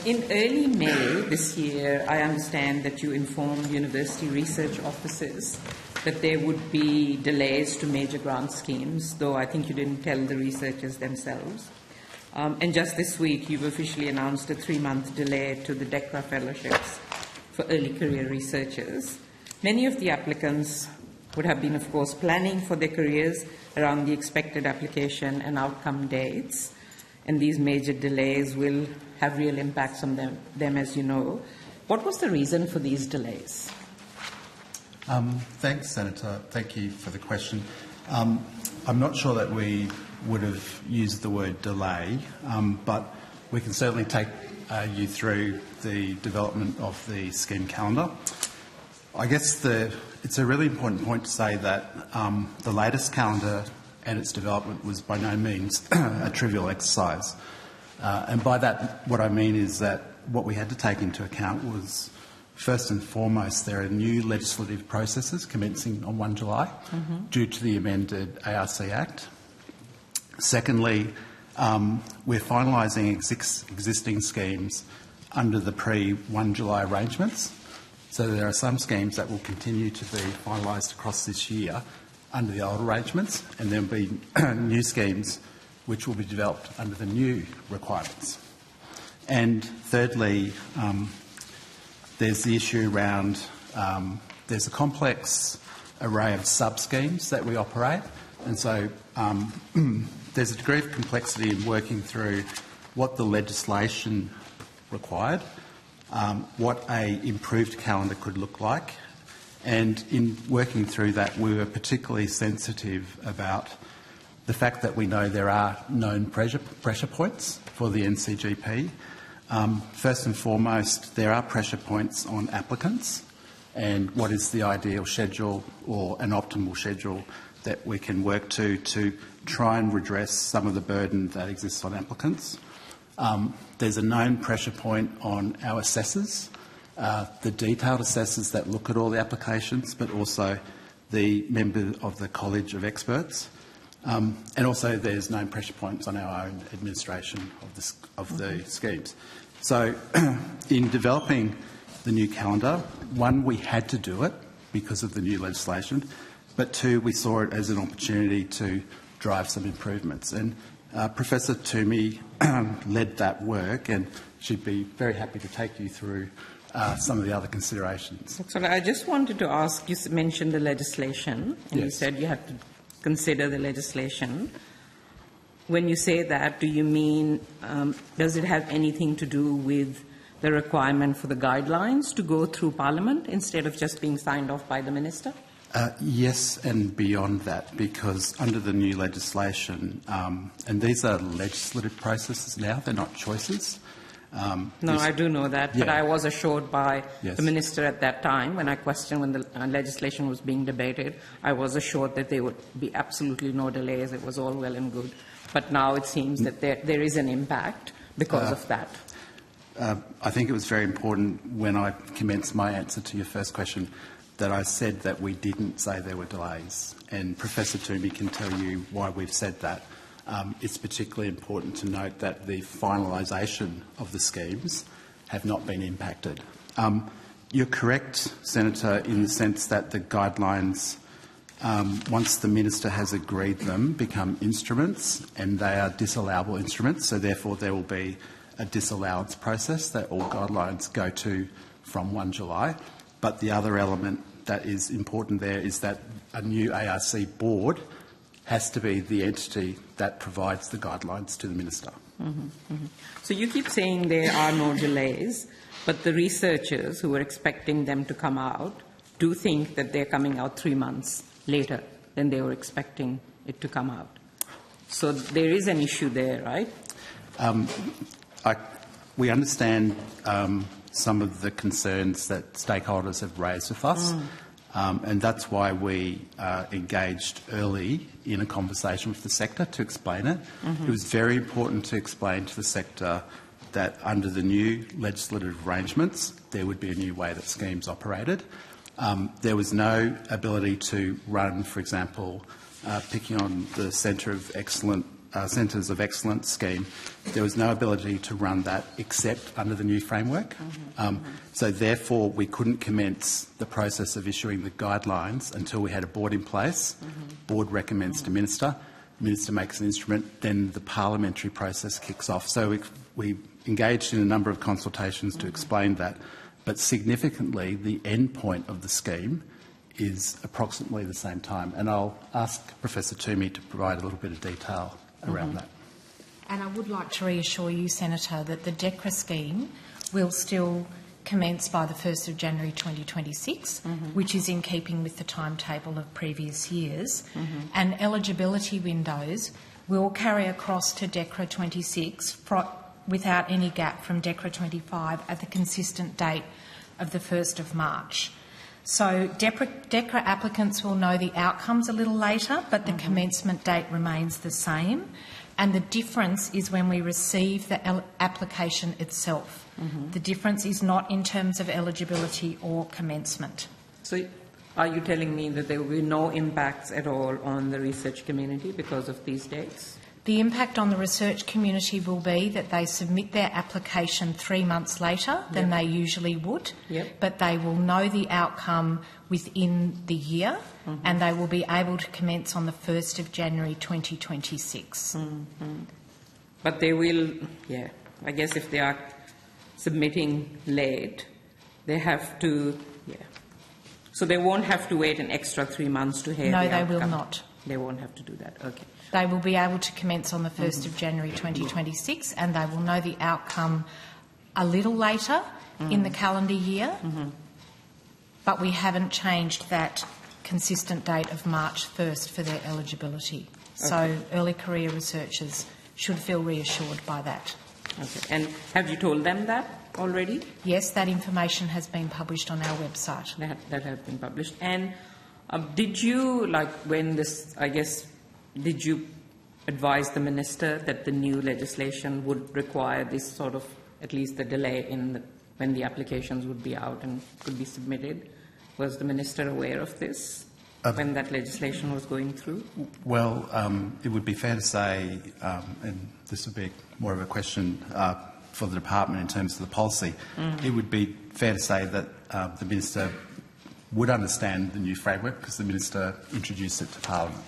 In early May this year, I understand that you informed university research officers that there would be delays to major grant schemes, though I think you didn't tell the researchers themselves. And just this week, you've officially announced a 3-month delay to the DECRA fellowships for early career researchers. Many of the applicants would have been, of course, planning for their careers around the expected application and outcome dates, and these major delays will have real impacts on them, as you know. What was the reason for these delays? Thanks, Senator. Thank you for the question. I'm not sure that we would have used the word delay, but we can certainly take you through the development of the scheme calendar. I guess it's a really important point to say that the latest calendar and its development was by no means a trivial exercise. And by that, what I mean is that what we had to take into account was, first and foremost, there are new legislative processes commencing on 1 July due to the amended ARC Act. Secondly, we're finalising existing schemes under the pre-1 July arrangements. So there are some schemes that will continue to be finalised across this year under the old arrangements, and there will be new schemes which will be developed under the new requirements. And thirdly, there's the issue around there's a complex array of sub-schemes that we operate, and so there's a degree of complexity in working through what the legislation required, what an improved calendar could look like, and in working through that we were particularly sensitive about the fact that we know there are known pressure points for the NCGP. First and foremost, there are pressure points on applicants and what is the ideal schedule or an optimal schedule that we can work to try and redress some of the burden that exists on applicants. There's a known pressure point on our assessors, the detailed assessors that look at all the applications, but also the member of the College of Experts. And also there's known pressure points on our own administration of the schemes. So in developing the new calendar, one, we had to do it because of the new legislation, but two, we saw it as an opportunity to drive some improvements. And Professor Toomey led that work, and she'd be very happy to take you through some of the other considerations. So I just wanted to ask, you mentioned the legislation, and you said you have to consider the legislation. When you say that, do you mean, does it have anything to do with the requirement for the guidelines to go through Parliament instead of just being signed off by the Minister? Yes, and beyond that, because under the new legislation, and these are legislative processes now, they're not choices. No, I do know that, but I was assured by the Minister at that time, when I questioned when the legislation was being debated, I was assured that there would be absolutely no delays, it was all well and good. But now it seems that there is an impact because of that. I think it was very important when I commenced my answer to your first question that I said that we didn't say there were delays, and Professor Toomey can tell you why we've said that. It's particularly important to note that the finalisation of the schemes have not been impacted. You're correct, Senator, in the sense that the guidelines, once the Minister has agreed them, become instruments, and they are disallowable instruments, so therefore there will be a disallowance process that all guidelines go to from 1 July. But the other element that is important there is that a new ARC board has to be the entity that provides the guidelines to the Minister. So you keep saying there are no delays, but the researchers who were expecting them to come out do think that they're coming out 3 months later than they were expecting it to come out. So there is an issue there, right? We understand some of the concerns that stakeholders have raised with us, and that's why we engaged early in a conversation with the sector to explain it. It was very important to explain to the sector that under the new legislative arrangements there would be a new way that schemes operated. There was no ability to run, for example, picking on the Centre of Excellence Centres of Excellence scheme, there was no ability to run that except under the new framework. So therefore, we couldn't commence the process of issuing the guidelines until we had a board in place. Board recommends to Minister. Minister makes an instrument, then the parliamentary process kicks off. So we engaged in a number of consultations to explain that. But significantly, the end point of the scheme is approximately the same time. And I'll ask Professor Toomey to provide a little bit of detail around that. And I would like to reassure you, Senator, that the DECRA scheme will still commence by the 1st of January 2026, which is in keeping with the timetable of previous years. And eligibility windows will carry across to DECRA 26 without any gap from DECRA 25 at the consistent date of the 1st of March. So DECRA applicants will know the outcomes a little later, but the commencement date remains the same. And the difference is when we receive the application itself. The difference is not in terms of eligibility or commencement. So are you telling me that there will be no impacts at all on the research community because of these dates? The impact on the research community will be that they submit their application 3 months later than they usually would, but they will know the outcome within the year and they will be able to commence on the 1st of January 2026. But they will, I guess if they are submitting late, they have to, So they won't have to wait an extra 3 months to hear the outcome? No, they will not. They won't have to do that, okay. They will be able to commence on the 1st of January 2026 and they will know the outcome a little later in the calendar year, but we haven't changed that consistent date of March 1st for their eligibility. So early career researchers should feel reassured by that. Okay. And have you told them that already? Yes, that information has been published on our website. That has been published. And did you, when this, did you advise the Minister that the new legislation would require this sort of, at least the delay in when the applications would be out and could be submitted? Was the Minister aware of this when that legislation was going through? Well, it would be fair to say, and this would be more of a question for the department in terms of the policy, it would be fair to say that the Minister would understand the new framework because the Minister introduced it to Parliament.